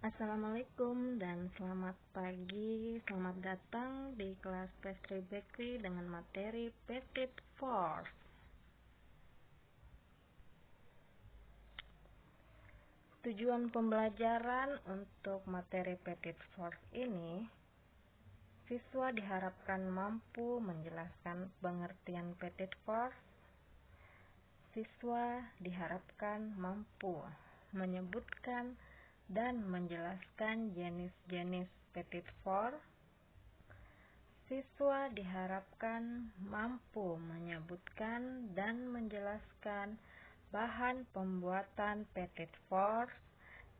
Assalamualaikum dan selamat pagi. Selamat datang di kelas Pastry Bakery dengan materi Petit Force. Tujuan pembelajaran untuk materi Petit Force ini, siswa diharapkan mampu menjelaskan pengertian Petit Force. Siswa diharapkan mampu menyebutkan dan menjelaskan jenis-jenis Petit Force. Siswa diharapkan mampu menyebutkan dan menjelaskan bahan pembuatan Petit Force.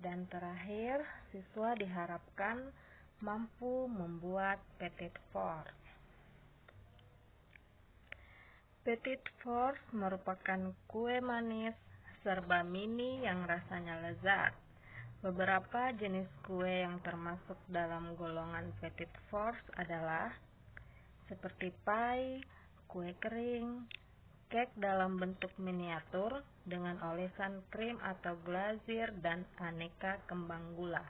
Dan terakhir, siswa diharapkan mampu membuat Petit Force. Petit Force merupakan kue manis serba mini yang rasanya lezat. Beberapa jenis kue yang termasuk dalam golongan Petit Force adalah seperti pie, kue kering, cake dalam bentuk miniatur dengan olesan krim atau glazir, dan aneka kembang gula.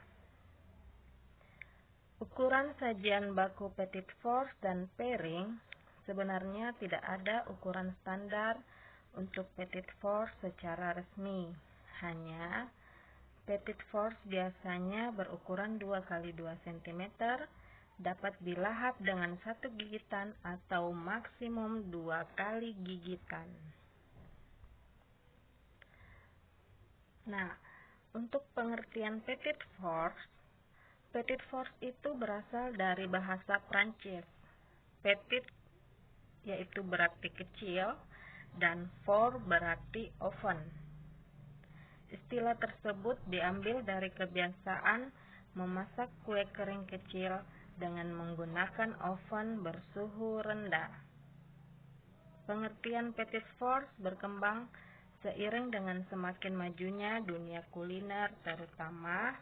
Ukuran sajian baku Petit Force dan pairing sebenarnya tidak ada ukuran standar untuk Petit Force secara resmi. Hanya Petit Force biasanya berukuran 2x2 cm, dapat dilahap dengan 1 gigitan atau maksimum 2 kali gigitan. Nah, untuk pengertian Petit Force itu berasal dari bahasa Prancis. Petit yaitu berarti kecil dan fort berarti oven. Istilah tersebut diambil dari kebiasaan memasak kue kering kecil dengan menggunakan oven bersuhu rendah. Pengertian Petit Force berkembang seiring dengan semakin majunya dunia kuliner, terutama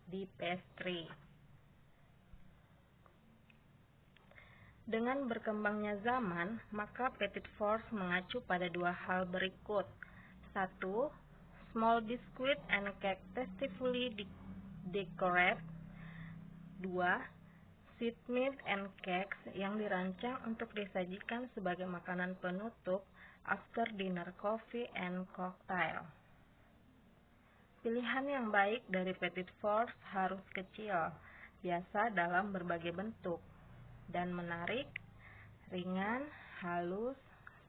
di pastry. Dengan berkembangnya zaman, maka Petit Force mengacu pada dua hal berikut. 1. Small biscuit and cake tastefully decorated. 2. Sweetmeat and cakes yang dirancang untuk disajikan sebagai makanan penutup after dinner coffee and cocktail. Pilihan yang baik dari Petit Force harus kecil, biasa dalam berbagai bentuk, dan menarik, ringan, halus,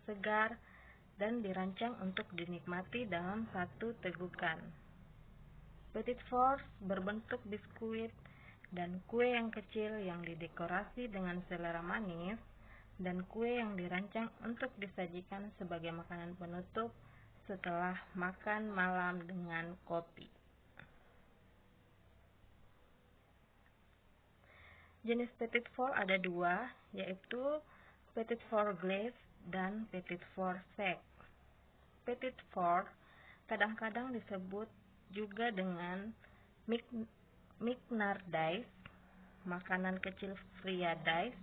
segar, dan dirancang untuk dinikmati dalam satu tegukan. Petit Force berbentuk biskuit dan kue yang kecil yang didekorasi dengan selera manis, dan kue yang dirancang untuk disajikan sebagai makanan penutup setelah makan malam dengan kopi. Jenis Petit Force ada dua, yaitu Petit Force Glaze dan Petit Force Sec. Petit Force kadang-kadang disebut juga dengan mignardise, makanan kecil friandise,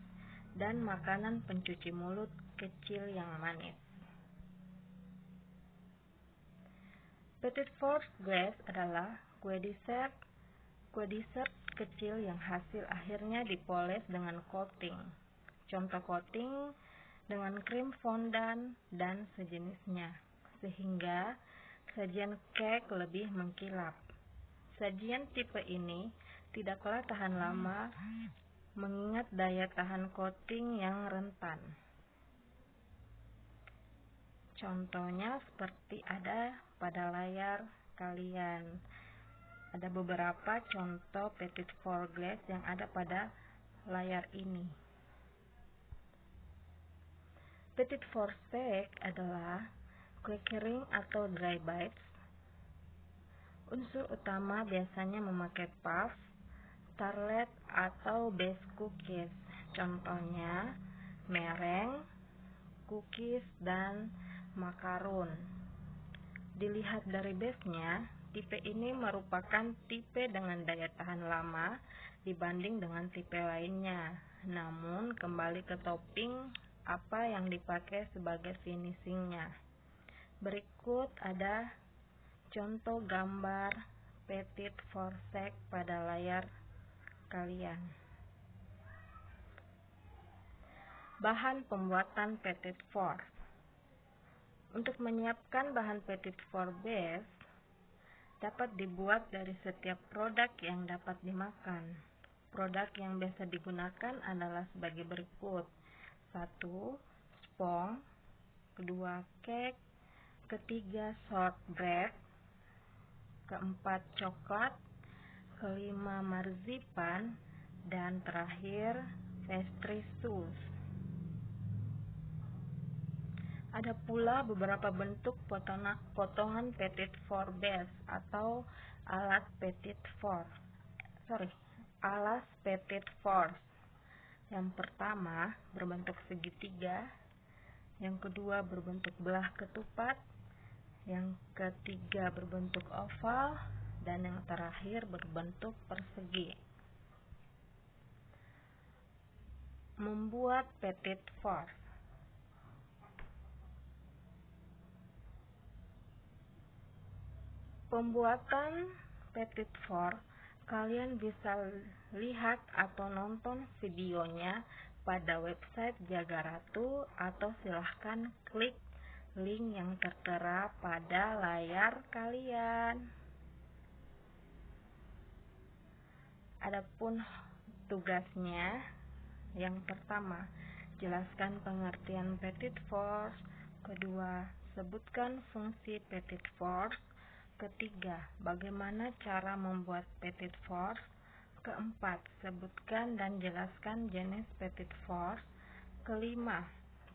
dan makanan pencuci mulut kecil yang manis. Petit Force Glaze adalah kue dessert kecil yang hasil akhirnya dipoles dengan coating. Contoh coating dengan krim fondant dan sejenisnya, sehingga sajian cake lebih mengkilap. Sajian tipe ini tidaklah tahan lama mengingat daya tahan coating yang rentan. Contohnya seperti ada pada layar kalian. Ada beberapa contoh Petit Force Glaze yang ada pada layar ini. Petit Force Sec adalah kue kering atau dry bites. Unsur utama biasanya memakai puff, tartlet, atau base cookies. Contohnya meringue, cookies, dan macaron. Dilihat dari base-nya, tipe ini merupakan tipe dengan daya tahan lama dibanding dengan tipe lainnya. Namun, kembali ke topping apa yang dipakai sebagai finishingnya. Berikut ada contoh gambar Petit Forceps pada layar kalian. Bahan pembuatan Petit Force. Untuk menyiapkan bahan Petit Force base dapat dibuat dari setiap produk yang dapat dimakan. Produk yang biasa digunakan adalah sebagai berikut: 1. Spong, 2. Cake, ketiga shortbread, keempat coklat, kelima marzipan, dan terakhir pastry sauce. Ada pula beberapa bentuk potongan Petit Force base atau alas Petit Force. Yang pertama berbentuk segitiga, yang kedua berbentuk belah ketupat, yang ketiga berbentuk oval, dan yang terakhir berbentuk persegi. Membuat Petit Force. Pembuatan Petit Force kalian bisa lihat atau nonton videonya pada website Jaga Ratu, atau silahkan klik link yang tertera pada layar kalian. Adapun tugasnya, yang pertama, jelaskan pengertian Petit Force. Kedua, sebutkan fungsi Petit Force. Ketiga, bagaimana cara membuat Petit Force. Keempat, sebutkan dan jelaskan jenis Petit Force. Kelima,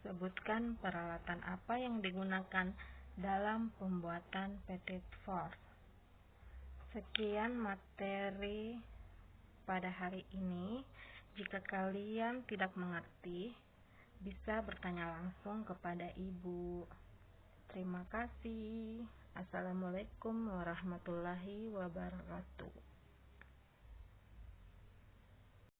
sebutkan peralatan apa yang digunakan dalam pembuatan Petit Force. Sekian materi pada hari ini. Jika kalian tidak mengerti, bisa bertanya langsung kepada ibu. Terima kasih. Assalamualaikum warahmatullahi wabarakatuh.